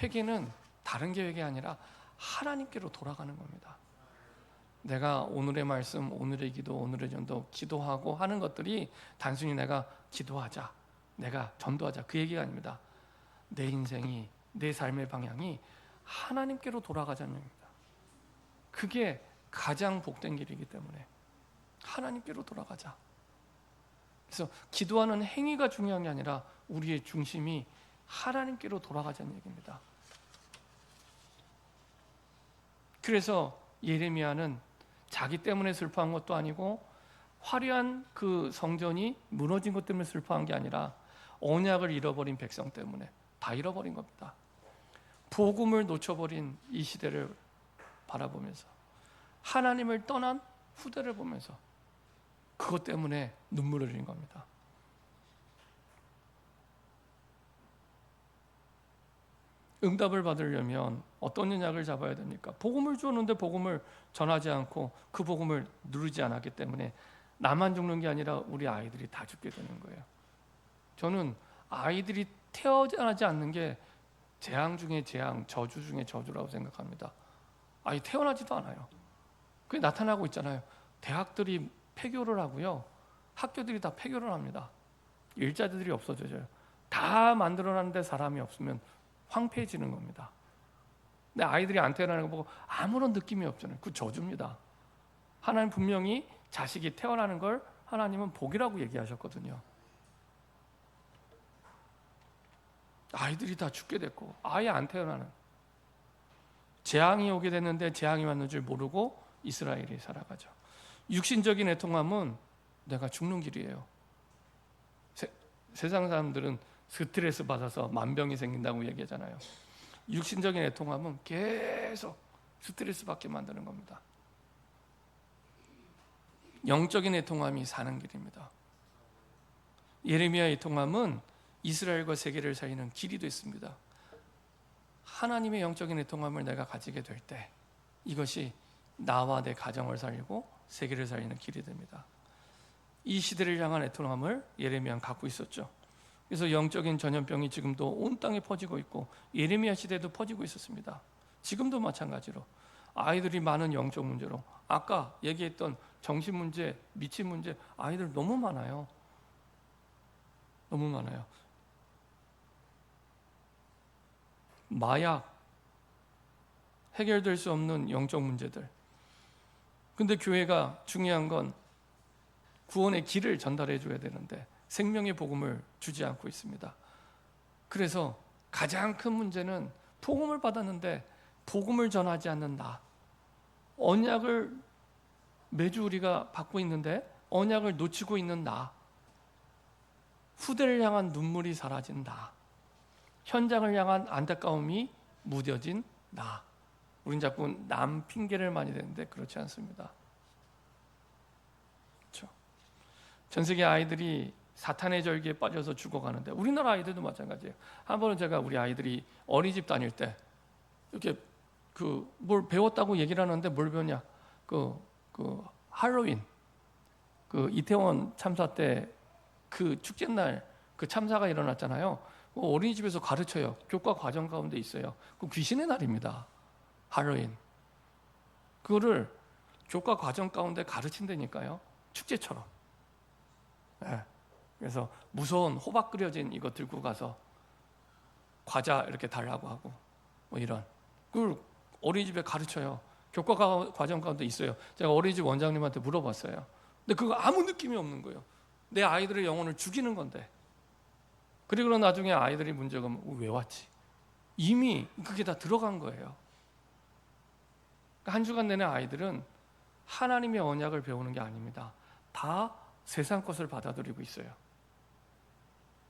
회개는 다른 게 회개 아니라 하나님께로 돌아가는 겁니다. 내가 오늘의 말씀, 오늘의 기도, 오늘의 전도, 기도하고 하는 것들이 단순히 내가 기도하자, 내가 전도하자, 그 얘기가 아닙니다. 내 인생이, 내 삶의 방향이 하나님께로 돌아가자는 얘기입니다. 그게 가장 복된 길이기 때문에 하나님께로 돌아가자. 그래서 기도하는 행위가 중요한 게 아니라 우리의 중심이 하나님께로 돌아가자는 얘기입니다. 그래서 예레미야는 자기 때문에 슬퍼한 것도 아니고 화려한 그 성전이 무너진 것 때문에 슬퍼한 게 아니라 언약을 잃어버린 백성 때문에 다 잃어버린 겁니다. 복음을 놓쳐버린 이 시대를 바라보면서, 하나님을 떠난 후대를 보면서 그것 때문에 눈물을 흘린 겁니다. 응답을 받으려면 어떤 언약을 잡아야 됩니까? 복음을 주었는데 복음을 전하지 않고 그 복음을 누리지 않았기 때문에 나만 죽는 게 아니라 우리 아이들이 다 죽게 되는 거예요. 저는 아이들이 태어나지 않는 게 재앙 중에 재앙, 저주 중에 저주라고 생각합니다. 아이 태어나지도 않아요. 그게 나타나고 있잖아요. 대학들이 폐교를 하고요, 학교들이 다 폐교를 합니다. 일자리들이 없어져요. 다 만들어놨는데 사람이 없으면 황폐해지는 겁니다. 근데 아이들이 안 태어나는 거 보고 아무런 느낌이 없잖아요. 그 저주입니다. 하나님 분명히 자식이 태어나는 걸 하나님은 복이라고 얘기하셨거든요. 아이들이 다 죽게 됐고 아예 안 태어나는, 재앙이 오게 됐는데 재앙이 왔는 줄 모르고 이스라엘이 살아가죠. 육신적인 애통함은 내가 죽는 길이에요. 세상 사람들은 스트레스 받아서 만병이 생긴다고 얘기하잖아요. 육신적인 애통함은 계속 스트레스 받게 만드는 겁니다. 영적인 애통함이 사는 길입니다. 예레미야의 애통함은 이스라엘과 세계를 살리는 길이 됐습니다. 하나님의 영적인 애통함을 내가 가지게 될 때 이것이 나와 내 가정을 살리고 세계를 살리는 길이 됩니다. 이 시대를 향한 애통함을 예레미야는 갖고 있었죠. 그래서 영적인 전염병이 지금도 온 땅에 퍼지고 있고 예레미야 시대에도 퍼지고 있었습니다. 지금도 마찬가지로 아이들이 많은 영적 문제로, 아까 얘기했던 정신 문제, 미친 문제, 아이들 너무 많아요. 너무 많아요. 마약, 해결될 수 없는 영적 문제들. 근데 교회가 중요한 건 구원의 길을 전달해 줘야 되는데 생명의 복음을 주지 않고 있습니다. 그래서 가장 큰 문제는 복음을 받았는데 복음을 전하지 않는 나, 언약을 매주 우리가 받고 있는데 언약을 놓치고 있는 나, 후대를 향한 눈물이 사라진 나, 현장을 향한 안타까움이 무뎌진 나. 우린 자꾸 남 핑계를 많이 대는데 그렇지 않습니다. 그렇죠? 전 세계 아이들이 사탄의 절기에 빠져서 죽어가는데 우리나라 아이들도 마찬가지예요. 한 번은 제가 우리 아이들이 어린이집 다닐 때 이렇게 뭘 배웠다고 얘기를 하는데 뭘 배웠냐? 할로윈, 이태원 참사 때 그 축제날 그 참사가 일어났잖아요. 어린이집에서 가르쳐요. 교과 과정 가운데 있어요. 그 귀신의 날입니다. 할로윈. 그거를 교과 과정 가운데 가르친다니까요. 축제처럼. 네. 그래서 무서운 호박 끓여진 이거 들고 가서 과자 이렇게 달라고 하고 뭐 이런. 그걸 어린이집에 가르쳐요. 교과 과정 가운데 있어요. 제가 어린이집 원장님한테 물어봤어요. 근데 그거 아무 느낌이 없는 거예요. 내 아이들의 영혼을 죽이는 건데. 그리고 나중에 아이들이 문제가 왜 왔지? 이미 그게 다 들어간 거예요. 한 주간 내내 아이들은 하나님의 언약을 배우는 게 아닙니다. 다 세상 것을 받아들이고 있어요.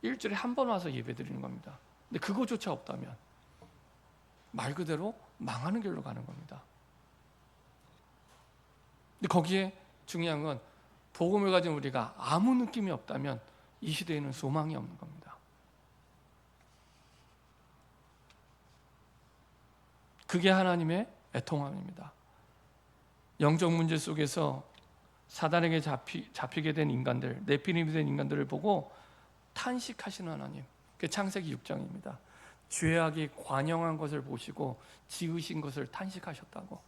일주일에 한 번 와서 예배 드리는 겁니다. 근데 그거조차 없다면 말 그대로 망하는 길로 가는 겁니다. 근데 거기에 중요한 건 복음을 가진 우리가 아무 느낌이 없다면 이 시대에는 소망이 없는 겁니다. 그게 하나님의 애통함입니다. 영적 문제 속에서 사단에게 잡히게 된 인간들, 네피림이 된 인간들을 보고 탄식하시는 하나님. 그게 창세기 6장입니다. 죄악이 관영한 것을 보시고 지으신 것을 탄식하셨다고.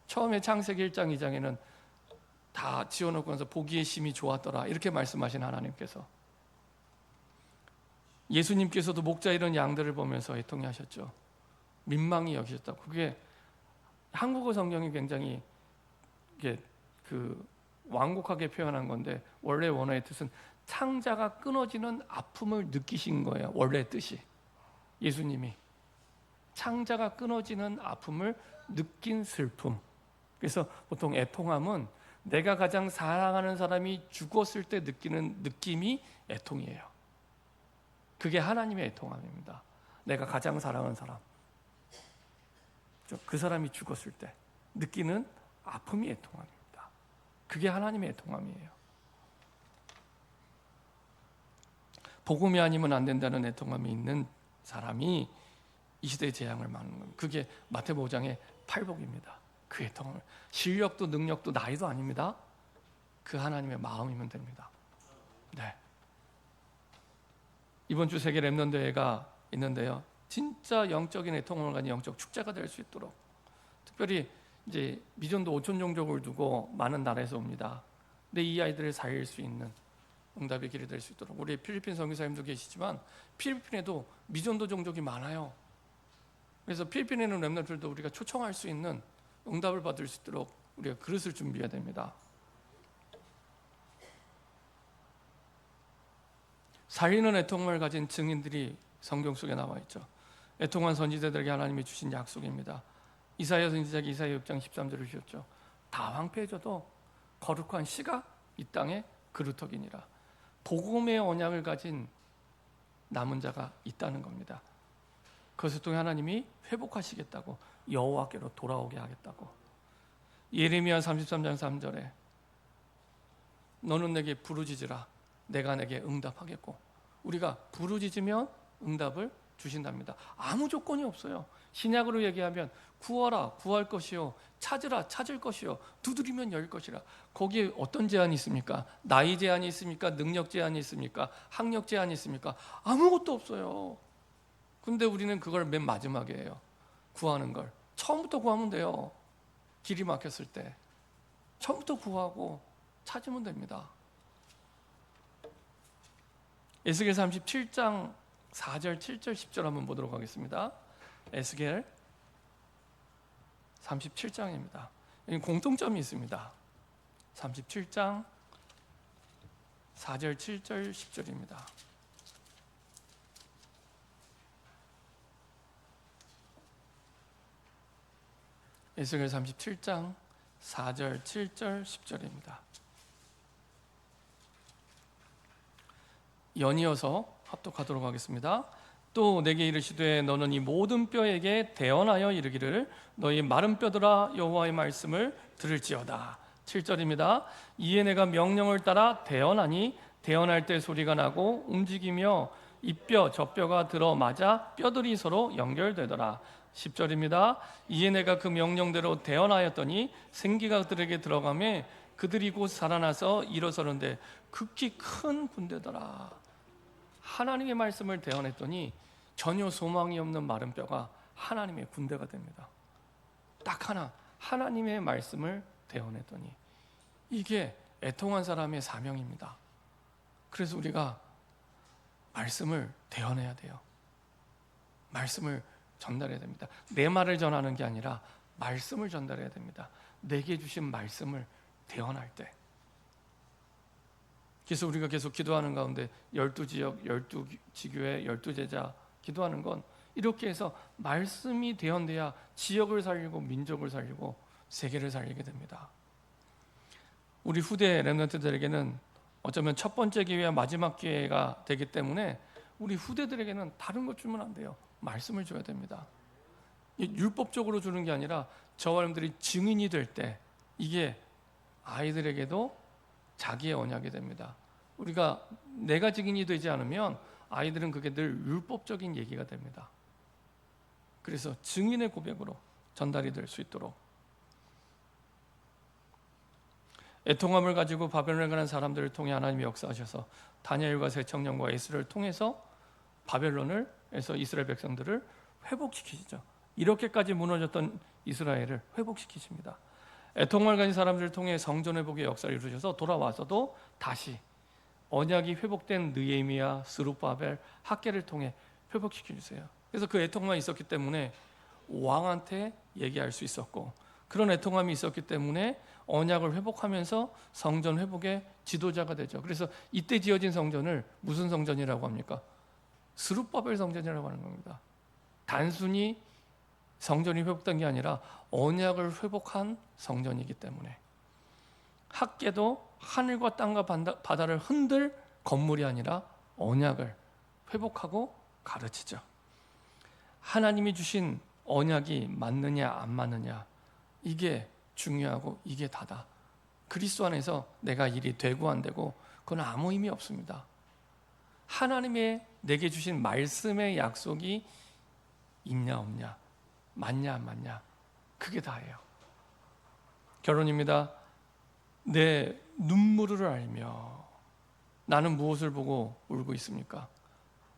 처음에 창세기 1장 2장에는 다 지어놓고 나서 보기에 심히 좋았더라 이렇게 말씀하신 하나님께서, 예수님께서도 목자 이런 양들을 보면서 애통해하셨죠. 민망히 여기셨다고. 그게 한국어 성경이 굉장히 이게 완곡하게 표현한 건데, 원래 원어의 뜻은 창자가 끊어지는 아픔을 느끼신 거예요. 원래 뜻이. 예수님이 창자가 끊어지는 아픔을 느낀 슬픔. 그래서 보통 애통함은 내가 가장 사랑하는 사람이 죽었을 때 느끼는 느낌이 애통이에요. 그게 하나님의 애통함입니다. 내가 가장 사랑하는 사람, 그 사람이 죽었을 때 느끼는 아픔이 애통함입니다. 그게 하나님의 애통함이에요. 복음이 아니면 안 된다는 애통함이 있는 사람이 이 시대의 재앙을 막는 겁니다. 그게 마태복음 5장의 팔복입니다. 그 애통함을, 실력도 능력도 나이도 아닙니다. 그 하나님의 마음이면 됩니다. 네. 이번 주 세계 렘넌트 대회가 있는데요. 진짜 영적인 애통함을 가진 영적 축제가 될 수 있도록, 특별히 이제 미전도 5천 종족을 두고 많은 나라에서 옵니다. 근데 이 아이들을 살릴 수 있는 응답의 길이 될 수 있도록, 우리 필리핀 선교사님도 계시지만 필리핀에도 미전도 종족이 많아요. 그래서 필리핀에 있는 렘넌트들도 우리가 초청할 수 있는, 응답을 받을 수 있도록 우리가 그릇을 준비해야 됩니다. 살리는 애통함을 가진 증인들이 성경 속에 나와 있죠. 애통한 선지자들에게 하나님이 주신 약속입니다. 이사야 선지자가 이사야 6장 13절을 주셨죠. 다 황폐해져도 거룩한 씨가 이 땅에 그루터기니라. 복음의 언약을 가진 남은 자가 있다는 겁니다. 그것을 통해 하나님이 회복하시겠다고, 여호와께로 돌아오게 하겠다고. 예레미야 33장 3절에 너는 내게 부르짖으라 내가 내게 응답하겠고, 우리가 부르짖으면 응답을 주신답니다. 아무 조건이 없어요. 신약으로 얘기하면 구하라 구할 것이요, 찾으라 찾을 것이요, 두드리면 열 것이라. 거기에 어떤 제한이 있습니까? 나이 제한이 있습니까? 능력 제한이 있습니까? 학력 제한이 있습니까? 아무것도 없어요. 근데 우리는 그걸 맨 마지막에 해요. 구하는 걸 처음부터 구하면 돼요. 길이 막혔을 때 처음부터 구하고 찾으면 됩니다. 에스겔 37장 4절, 7절, 10절 한번 보도록 하겠습니다. 에스겔 37장입니다. 여기 공통점이 있습니다. 37장 4절, 7절, 10절입니다. 에스겔 37장 4절, 7절, 10절입니다. 연이어서 합독하도록 하겠습니다. 또 내게 이르시되 너는 이 모든 뼈에게 대언하여 이르기를 너희 마른 뼈들아 여호와의 말씀을 들을지어다. 7절입니다. 이에 내가 명령을 따라 대언하니 대언할 때 소리가 나고 움직이며 이 뼈 저 뼈가 들어 맞아 뼈들이 서로 연결되더라. 10절입니다. 이에 내가 그 명령대로 대언하였더니 생기가 그들에게 들어가매 그들이 곧 살아나서 일어서는데 극히 큰 군대더라. 하나님의 말씀을 대언했더니 전혀 소망이 없는 마른 뼈가 하나님의 군대가 됩니다. 딱 하나, 하나님의 말씀을 대언했더니. 이게 애통한 사람의 사명입니다. 그래서 우리가 말씀을 대언해야 돼요. 말씀을 전달해야 됩니다. 내 말을 전하는 게 아니라 말씀을 전달해야 됩니다. 내게 주신 말씀을 대언할 때. 그래서 우리가 계속 기도하는 가운데 12지역, 12지교회, 12제자 기도하는 건 이렇게 해서 말씀이 대언돼야 지역을 살리고 민족을 살리고 세계를 살리게 됩니다. 우리 후대 렘넌트들에게는 어쩌면 첫 번째 기회와 마지막 기회가 되기 때문에 우리 후대들에게는 다른 것 주면 안 돼요. 말씀을 줘야 됩니다. 율법적으로 주는 게 아니라 저와 여러분들이 증인이 될 때 이게 아이들에게도 자기의 언약이 됩니다. 우리가 내가 증인이 되지 않으면 아이들은 그게 늘 율법적인 얘기가 됩니다. 그래서 증인의 고백으로 전달이 될 수 있도록 애통함을 가지고 바벨론에 가는 사람들을 통해 하나님이 역사하셔서 다니엘과 세 청년과 에스라를 통해서 바벨론에서 이스라엘 백성들을 회복시키시죠. 이렇게까지 무너졌던 이스라엘을 회복시키십니다. 애통함을 가진 사람들을 통해 성전 회복의 역사를 이루셔서 돌아와서도 다시 언약이 회복된 느헤미야, 스룹바벨, 학개를 통해 회복시켜 주세요. 그래서 그 애통함이 있었기 때문에 왕한테 얘기할 수 있었고, 그런 애통함이 있었기 때문에 언약을 회복하면서 성전 회복의 지도자가 되죠. 그래서 이때 지어진 성전을 무슨 성전이라고 합니까? 스룹바벨 성전이라고 하는 겁니다. 단순히 성전이 회복된 게 아니라 언약을 회복한 성전이기 때문에. 학개도 하늘과 땅과 바다를 흔들 건물이 아니라 언약을 회복하고 가르치죠. 하나님이 주신 언약이 맞느냐 안 맞느냐, 이게 중요하고 이게 다다. 그리스도 안에서 내가 일이 되고 안 되고 그건 아무 의미 없습니다. 하나님의 내게 주신 말씀의 약속이 있냐 없냐, 맞냐 안 맞냐, 그게 다예요. 결론입니다. 내 눈물을 알며 나는 무엇을 보고 울고 있습니까?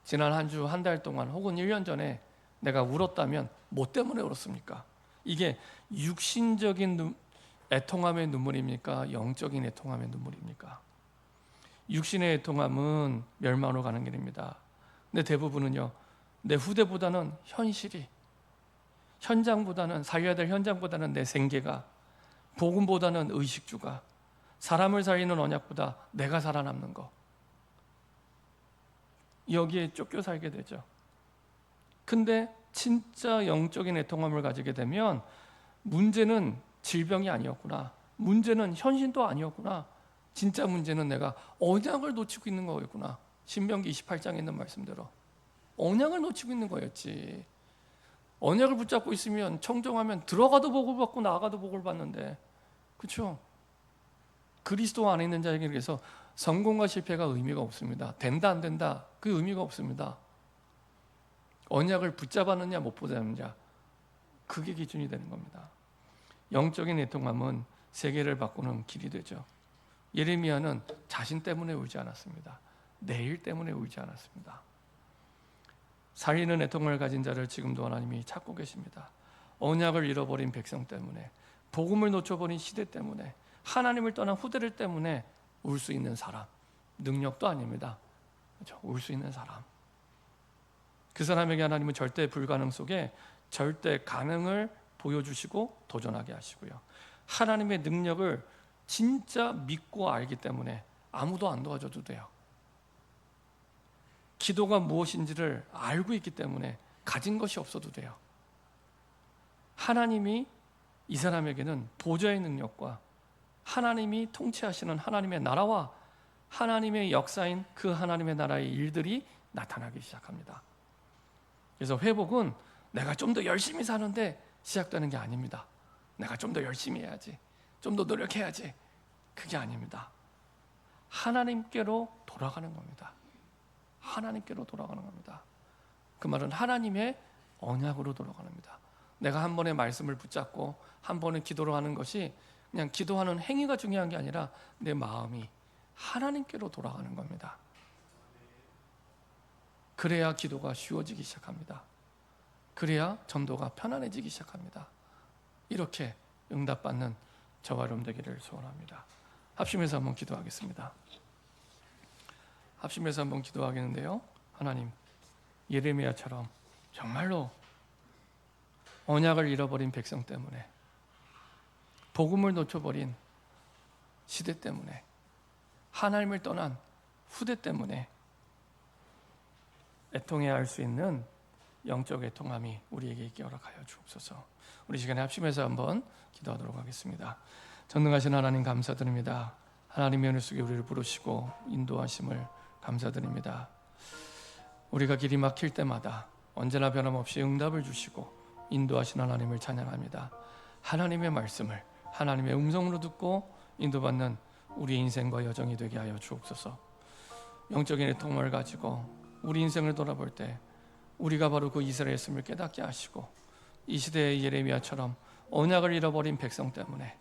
지난 한 주, 한 달 동안 혹은 1년 전에 내가 울었다면 뭐 때문에 울었습니까? 이게 육신적인 애통함의 눈물입니까? 영적인 애통함의 눈물입니까? 육신의 애통함은 멸망으로 가는 길입니다. 근데 대부분은요, 내 후대보다는 현실이, 현장보다는, 살려야 될 현장보다는 내 생계가, 복음보다는 의식주가, 사람을 살리는 언약보다 내가 살아남는 거, 여기에 쫓겨 살게 되죠. 근데 진짜 영적인 애통함을 가지게 되면 문제는 질병이 아니었구나, 문제는 현신도 아니었구나, 진짜 문제는 내가 언약을 놓치고 있는 거였구나. 신명기 28장에 있는 말씀대로 언약을 놓치고 있는 거였지. 언약을 붙잡고 있으면 청정하면 들어가도 복을 받고 나가도 복을 받는데, 그렇죠? 그리스도 안에 있는 자에게 그래서 성공과 실패가 의미가 없습니다. 된다 안 된다, 그 의미가 없습니다. 언약을 붙잡았느냐 못 붙잡느냐, 그게 기준이 되는 겁니다. 영적인 애통함은 세계를 바꾸는 길이 되죠. 예레미야는 자신 때문에 울지 않았습니다. 내일 때문에 울지 않았습니다. 살리는 애통을 가진 자를 지금도 하나님이 찾고 계십니다. 언약을 잃어버린 백성 때문에, 복음을 놓쳐버린 시대 때문에, 하나님을 떠난 후대를 때문에 울 수 있는 사람, 능력도 아닙니다. 그렇죠? 울 수 있는 사람, 그 사람에게 하나님은 절대 불가능 속에 절대 가능을 보여주시고 도전하게 하시고요, 하나님의 능력을 진짜 믿고 알기 때문에 아무도 안 도와줘도 돼요. 기도가 무엇인지를 알고 있기 때문에 가진 것이 없어도 돼요. 하나님이 이 사람에게는 보좌의 능력과 하나님이 통치하시는 하나님의 나라와 하나님의 역사인 그 하나님의 나라의 일들이 나타나기 시작합니다. 그래서 회복은 내가 좀 더 열심히 사는데 시작되는 게 아닙니다. 내가 좀 더 열심히 해야지, 좀 더 노력해야지, 그게 아닙니다. 하나님께로 돌아가는 겁니다. 하나님께로 돌아가는 겁니다. 그 말은 하나님의 언약으로 돌아가는 겁니다. 내가 한 번의 말씀을 붙잡고 한 번의 기도를 하는 것이 그냥 기도하는 행위가 중요한 게 아니라 내 마음이 하나님께로 돌아가는 겁니다. 그래야 기도가 쉬워지기 시작합니다. 그래야 전도가 편안해지기 시작합니다. 이렇게 응답받는 저와 여러분 되기를 소원합니다. 합심해서 한번 기도하겠습니다. 합심해서 한번 기도하겠는데요, 하나님, 예레미야처럼 정말로 언약을 잃어버린 백성 때문에, 복음을 놓쳐버린 시대 때문에, 하나님을 떠난 후대 때문에 애통해야 할 수 있는 영적 애통함이 우리에게 있게 허락하여 주옵소서. 우리 시간에 합심해서 한번 기도하도록 하겠습니다. 전능하신 하나님 감사드립니다. 하나님의 은혜 속에 우리를 부르시고 인도하심을 감사드립니다. 우리가 길이 막힐 때마다 언제나 변함없이 응답을 주시고 인도하신 하나님을 찬양합니다. 하나님의 말씀을 하나님의 음성으로 듣고 인도받는 우리 인생과 여정이 되게 하여 주옵소서. 영적인 애통을 가지고 우리 인생을 돌아볼 때 우리가 바로 그 이스라엘이었음을 깨닫게 하시고 이 시대의 예레미야처럼 언약을 잃어버린 백성 때문에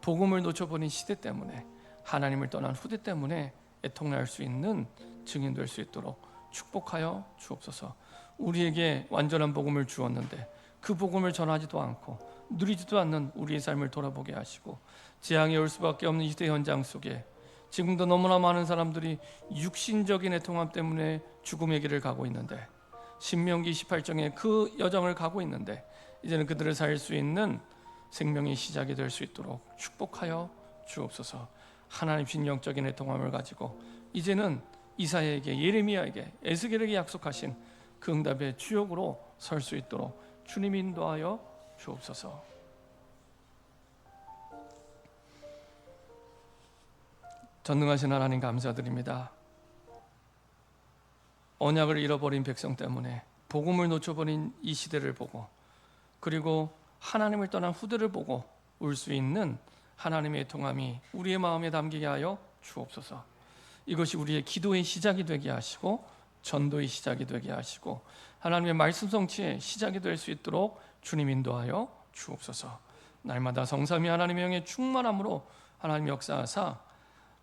복음을 놓쳐버린 시대 때문에 하나님을 떠난 후대 때문에 애통할 수 있는 증인 될 수 있도록 축복하여 주옵소서. 우리에게 완전한 복음을 주었는데 그 복음을 전하지도 않고 누리지도 않는 우리의 삶을 돌아보게 하시고 재앙이 올 수밖에 없는 이 시대 현장 속에 지금도 너무나 많은 사람들이 육신적인 애통함 때문에 죽음의 길을 가고 있는데 신명기 28장에 그 여정을 가고 있는데 이제는 그들을 살 수 있는 생명의 시작이 될 수 있도록 축복하여 주옵소서. 하나님 신 영적인 애통함을 가지고 이제는 이사야에게 예레미야에게 에스겔에게 약속하신 그 응답의 주역으로 설 수 있도록 주님 인도하여 주옵소서. 전능하신 하나님 감사드립니다. 언약을 잃어버린 백성 때문에 복음을 놓쳐버린 이 시대를 보고 그리고 하나님을 떠난 후대를 보고 울 수 있는 하나님의 애통함이 우리의 마음에 담기게 하여 주옵소서. 이것이 우리의 기도의 시작이 되게 하시고 전도의 시작이 되게 하시고 하나님의 말씀 성취의 시작이 될 수 있도록 주님 인도하여 주옵소서. 날마다 성삼위 하나님의 영의 충만함으로 하나님 역사하사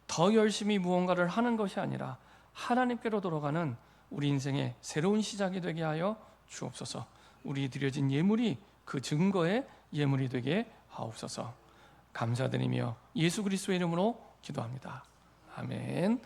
더 열심히 무언가를 하는 것이 아니라 하나님께로 돌아가는 우리 인생의 새로운 시작이 되게 하여 주옵소서. 우리 드려진 예물이 그 증거의 예물이 되게 하옵소서. 감사드리며 예수 그리스도의 이름으로 기도합니다. 아멘.